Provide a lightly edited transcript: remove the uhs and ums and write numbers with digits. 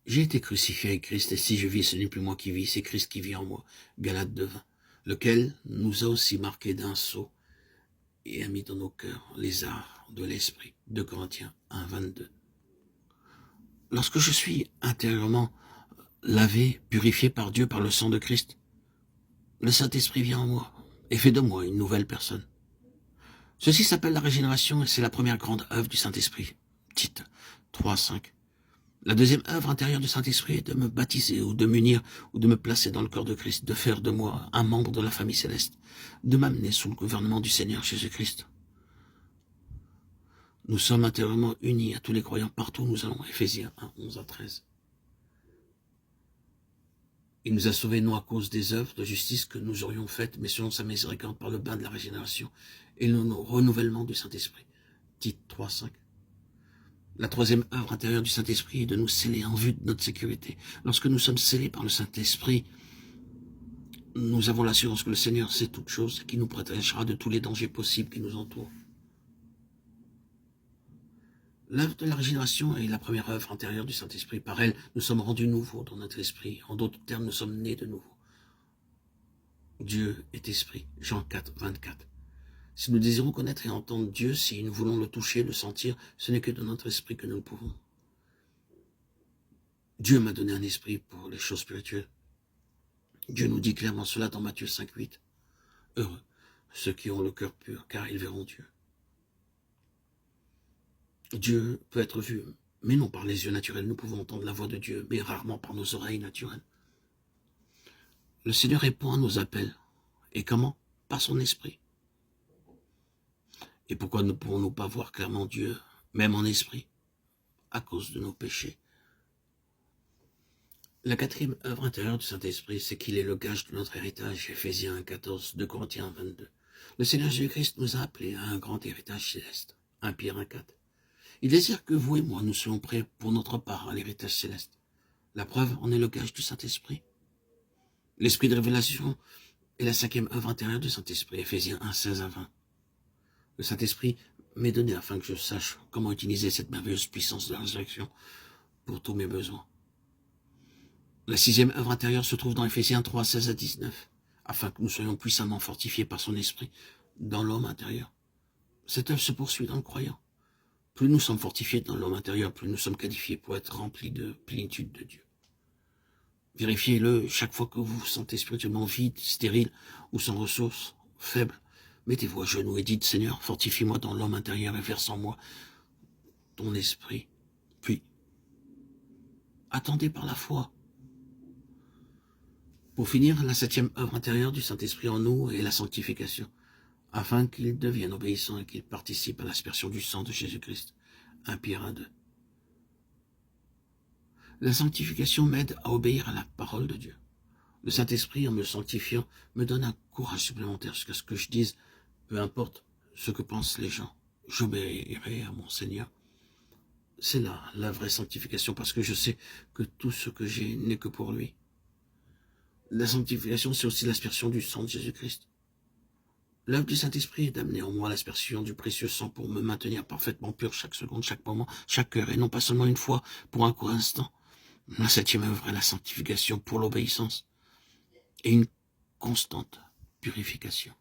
J'ai été crucifié avec Christ, et si je vis, ce n'est plus moi qui vis, c'est Christ qui vit en moi. Galates 2:20, lequel nous a aussi marqué d'un sceau et a mis dans nos cœurs les arts de l'esprit. 2 Corinthiens 1:22. Lorsque je suis intérieurement lavé, purifié par Dieu, par le sang de Christ, le Saint-Esprit vient en moi et fait de moi une nouvelle personne. Ceci s'appelle la régénération et c'est la première grande œuvre du Saint-Esprit. Tite 3:5. La deuxième œuvre intérieure du Saint-Esprit est de me baptiser ou de m'unir ou de me placer dans le corps de Christ, de faire de moi un membre de la famille céleste, de m'amener sous le gouvernement du Seigneur Jésus-Christ. Nous sommes intérieurement unis à tous les croyants partout où nous allons. Éphésiens 1:11-13. Il nous a sauvés non à cause des œuvres de justice que nous aurions faites, mais selon sa miséricorde par le bain de la régénération et le renouvellement du Saint-Esprit. Tite 3:5. La troisième œuvre intérieure du Saint-Esprit est de nous sceller en vue de notre sécurité. Lorsque nous sommes scellés par le Saint-Esprit, nous avons l'assurance que le Seigneur sait toutes choses et qu'il nous protégera de tous les dangers possibles qui nous entourent. L'œuvre de la régénération est la première œuvre intérieure du Saint-Esprit. Par elle, nous sommes rendus nouveaux dans notre esprit. En d'autres termes, nous sommes nés de nouveau. Dieu est esprit. Jean 4:24. Si nous désirons connaître et entendre Dieu, si nous voulons le toucher, le sentir, ce n'est que de notre esprit que nous le pouvons. Dieu m'a donné un esprit pour les choses spirituelles. Dieu nous dit clairement cela dans Matthieu 5:8. Heureux ceux qui ont le cœur pur, car ils verront Dieu. Dieu peut être vu, mais non par les yeux naturels. Nous pouvons entendre la voix de Dieu, mais rarement par nos oreilles naturelles. Le Seigneur répond à nos appels. Et comment? Par son esprit. Et pourquoi ne pouvons-nous pas voir clairement Dieu, même en esprit? À cause de nos péchés. La quatrième œuvre intérieure du Saint-Esprit, c'est qu'il est le gage de notre héritage. Éphésiens 1:14, 2 Corinthiens 22. Le Seigneur Jésus-Christ nous a appelés à un grand héritage céleste. 1 Pierre 1:4. Il désire que vous et moi, nous soyons prêts pour notre part à l'héritage céleste. La preuve en est le gage du Saint-Esprit. L'esprit de révélation est la cinquième œuvre intérieure du Saint-Esprit. Éphésiens 1:16-20. Le Saint-Esprit m'est donné afin que je sache comment utiliser cette merveilleuse puissance de la résurrection pour tous mes besoins. La sixième œuvre intérieure se trouve dans Éphésiens 3:16-19, afin que nous soyons puissamment fortifiés par son esprit dans l'homme intérieur. Cette œuvre se poursuit dans le croyant. Plus nous sommes fortifiés dans l'homme intérieur, plus nous sommes qualifiés pour être remplis de plénitude de Dieu. Vérifiez-le chaque fois que vous vous sentez spirituellement vide, stérile ou sans ressources, faible. Mettez-vous à genoux et dites, Seigneur, fortifie-moi dans l'homme intérieur et verse en moi ton esprit. Puis, attendez par la foi. Pour finir, la septième œuvre intérieure du Saint-Esprit en nous est la sanctification, afin qu'il devienne obéissant et qu'il participe à l'aspersion du sang de Jésus-Christ. 1 Pierre 1:2. La sanctification m'aide à obéir à la parole de Dieu. Le Saint-Esprit, en me sanctifiant, me donne un courage supplémentaire jusqu'à ce que je dise, peu importe ce que pensent les gens, j'obéirai à mon Seigneur. C'est là la vraie sanctification, parce que je sais que tout ce que j'ai n'est que pour lui. La sanctification, c'est aussi l'aspersion du sang de Jésus-Christ. L'œuvre du Saint-Esprit est d'amener en moi l'aspersion du précieux sang pour me maintenir parfaitement pur chaque seconde, chaque moment, chaque heure, et non pas seulement une fois pour un court instant. La septième œuvre est la sanctification pour l'obéissance et une constante purification.